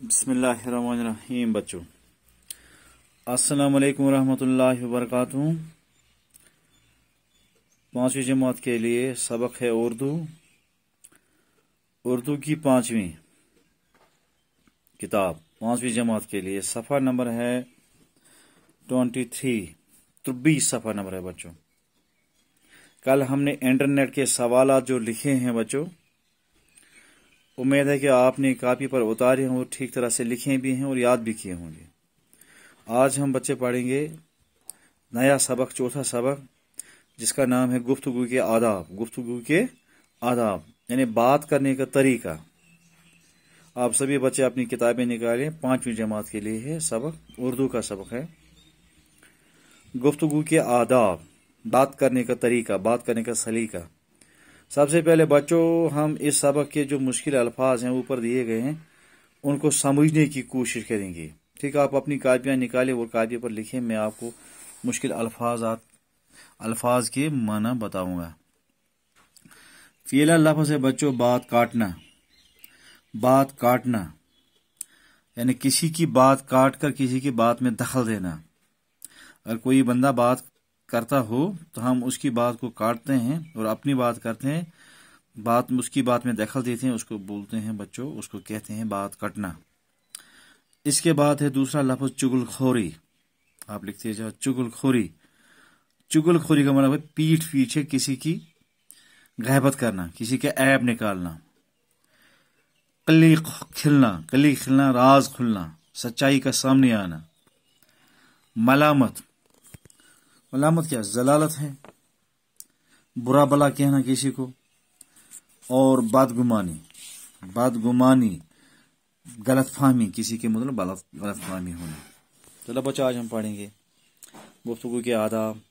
बिस्मिल्लाहिर्रहमानिर्रहीम। बच्चों अस्सलाम वालेकुम रहमतुल्लाहि वबरकातुहू। 5वीं जमात के लिए सबक है उर्दू की 5वीं किताब 5वीं जमात के लिए सफ़ा नंबर है 23 सफ़ा नंबर है बच्चों। कल हमने इंटरनेट के सवालात जो लिखे हैं बच्चों, उम्मीद है कि आपने कापी पर उतारे हों, ठीक तरह से लिखे भी हैं और याद भी किए होंगे। आज हम बच्चे पढ़ेंगे नया सबक, चौथा सबक, जिसका नाम है गुफ्तगू के आदाब। गुफ्तगू के आदाब यानी बात करने का तरीका। आप सभी बच्चे अपनी किताबें निकालें, 5वीं जमात के लिए है सबक, उर्दू का सबक है गुफ्तगू के आदाब, बात करने का तरीका, बात करने का सलीका। सबसे पहले बच्चों हम इस सबक के जो मुश्किल अल्फाज हैं ऊपर दिए गए हैं उनको समझने की कोशिश करेंगे। ठीक है, आप अपनी कापियां निकालें और कापी पर लिखें। मैं आपको मुश्किल अल्फाज के माना बताऊंगा। फ़िअल लफ्ज़ है बच्चों बात काटना। बात काटना यानी किसी की बात काट कर किसी की बात में दखल देना। अगर कोई बंदा बात करता हो तो हम उसकी बात को काटते हैं और अपनी बात करते हैं, उसकी बात में दखल देते हैं, उसको बोलते हैं बच्चों, उसको कहते हैं बात काटना। इसके बाद है दूसरा लफ्ज़ चुगलखोरी। आप लिखते जाओ चुगलखोरी। चुगलखोरी का मतलब है पीठ पीछे किसी की गैबत करना, किसी के ऐब निकालना। कली खिलना, राज खुलना, सच्चाई का सामने आना। मलामत क्या जलालत है, बुरा भला कहना किसी को। और बदगुमानी गलतफहमी, किसी के मतलब गलतफहमी होना। चलो बच्चा आज हम पढ़ेंगे गुफ्तगू के आदाब।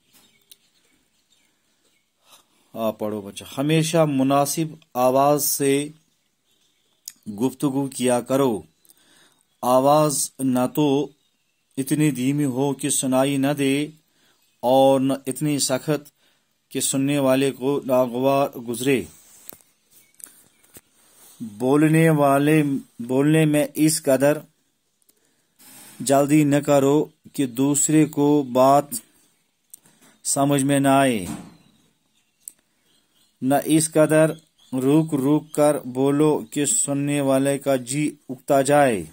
आप पढ़ो बच्चा। हमेशा मुनासिब आवाज से गुफ्तगू किया करो। आवाज न तो इतनी धीमी हो कि सुनाई न दे और न इतनी सख्त कि सुनने वाले को नागवार गुजरे। बोलने में इस कदर जल्दी न करो कि दूसरे को बात समझ में न आए, न इस कदर रुक रुक कर बोलो कि सुनने वाले का जी उगता जाए।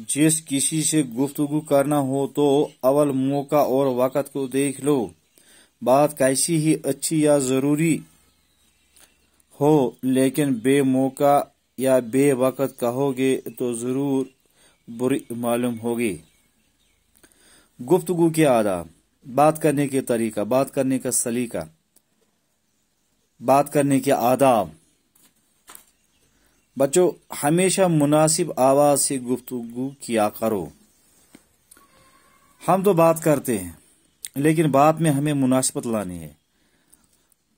जिस किसी से गुफ्तगू करना हो तो अव्वल मौका और वक़्त को देख लो। बात कैसी ही अच्छी या जरूरी हो, लेकिन बे मौका या बे वक़्त कहोगे तो जरूर बुरी मालूम होगी। गुफ्तगू के आदाब, बात करने के तरीका, बात करने का सलीका, बात करने के आदाब। बच्चों हमेशा मुनासिब आवाज से गुफ्तगू किया करो। हम तो बात करते हैं लेकिन बात में हमें मुनासिबत लानी है।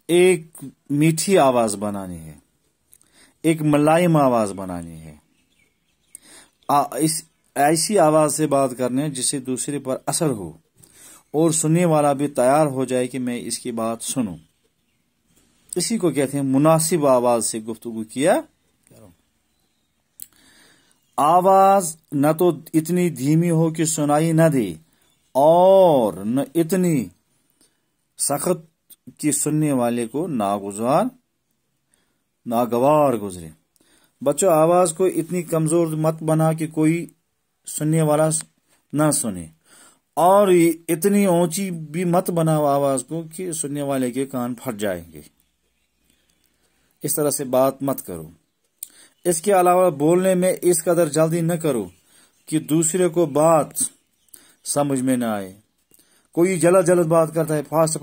एक मीठी आवाज बनानी है, एक मुलायम आवाज बनानी है। इस ऐसी आवाज से बात करने जिससे दूसरे पर असर हो और सुनने वाला भी तैयार हो जाए कि मैं इसकी बात सुनूं। इसी को कहते हैं मुनासिब आवाज से गुफ्तगू किया करो। आवाज न तो इतनी धीमी हो कि सुनाई न दे और न इतनी सख्त कि सुनने वाले को नागवार गुजरे। बच्चों आवाज को इतनी कमजोर मत बना कि कोई सुनने वाला ना सुने, और इतनी ऊंची भी मत बनाओ आवाज को कि सुनने वाले के कान फट जाएंगे। इस तरह से बात मत करो। इसके अलावा बोलने में इस कदर जल्दी न करो कि दूसरे को बात समझ में न आए। कोई जल्द बात करता है, फास्ट,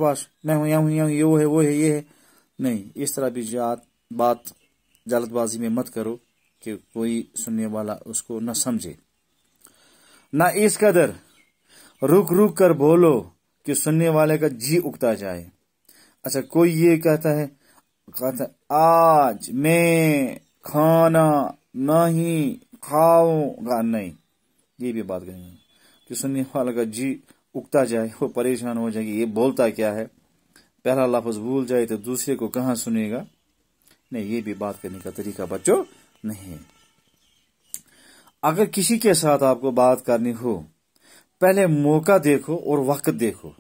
मैं हूं, यहाँ हूं, ये वो है, ये है। नहीं, इस तरह भी बात जल्दबाजी में मत करो कि कोई सुनने वाला उसको न समझे। न इस कदर रुक रुक कर बोलो कि सुनने वाले का जी उगता जाए। अच्छा, कोई ये कहता है आज मैं खाना नहीं खाऊंगा, नहीं, ये भी बात करेंगे कि सुनने वाला का जी उगता जाए, वो परेशान हो जाएगी, ये बोलता क्या है। पहला लफ्ज भूल जाए तो दूसरे को कहाँ सुनेगा। नहीं, ये भी बात करने का तरीका बच्चों नहीं है। अगर किसी के साथ आपको बात करनी हो, पहले मौका देखो और वक्त देखो।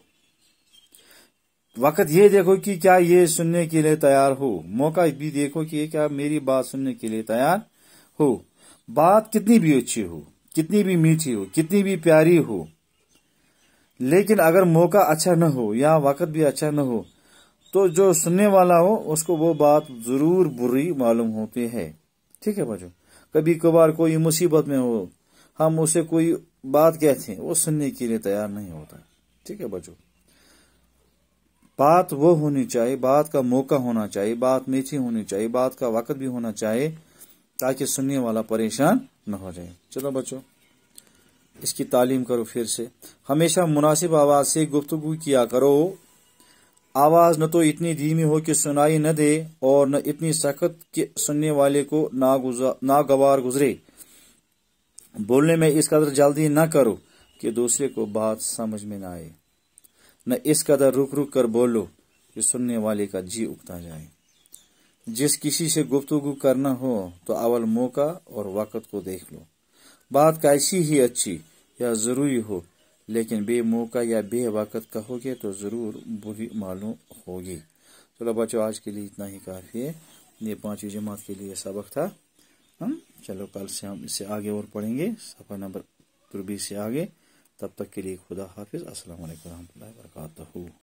वक्त ये देखो कि क्या ये सुनने के लिए तैयार हो, मौका भी देखो कि क्या मेरी बात सुनने के लिए तैयार हो। बात कितनी भी अच्छी हो, कितनी भी मीठी हो, कितनी भी प्यारी हो, लेकिन अगर मौका अच्छा न हो या वक्त भी अच्छा न हो, तो जो सुनने वाला हो उसको वो बात जरूर बुरी मालूम होती है। ठीक है बच्चों, कभी कभार कोई मुसीबत में हो, हम उसे कोई बात कहते हैं, वो सुनने के लिए तैयार नहीं होता। ठीक है बच्चों, बात वो होनी चाहिए, बात का मौका होना चाहिए, बात मीठी होनी चाहिए, बात का वक्त भी होना चाहिए, ताकि सुनने वाला परेशान न हो जाए। चलो बच्चों, इसकी तालीम करो फिर से। हमेशा मुनासिब आवाज से गुफ्तगू किया करो। आवाज न तो इतनी धीमी हो कि सुनाई न दे और न इतनी सख्त कि सुनने वाले को नागवार गुजरे। बोलने में इस कदर जल्दी न करो कि दूसरे को बात समझ में न आए, न इस कदर रुक रुक कर बोलो कि सुनने वाले का जी उगता जाए। जिस किसी से गुफ्तगू करना हो तो अवल मौका और वक्त को देख लो। बात कैसी ही अच्छी या जरूरी हो, लेकिन बे मौका या बे वक्त कहोगे तो जरूर बुरी मालूम होगी। चलो बच्चों, आज के लिए इतना ही काफी है। ये 5वीं जमात के लिए सबक था। चलो कल से हम इससे आगे और पढ़ेंगे, सफा नंबर 20 से आगे। तब तक के लिए खुदा हाफिज। अस्सलाम वालेकुम रहमतुल्लाहि व बरकातहू।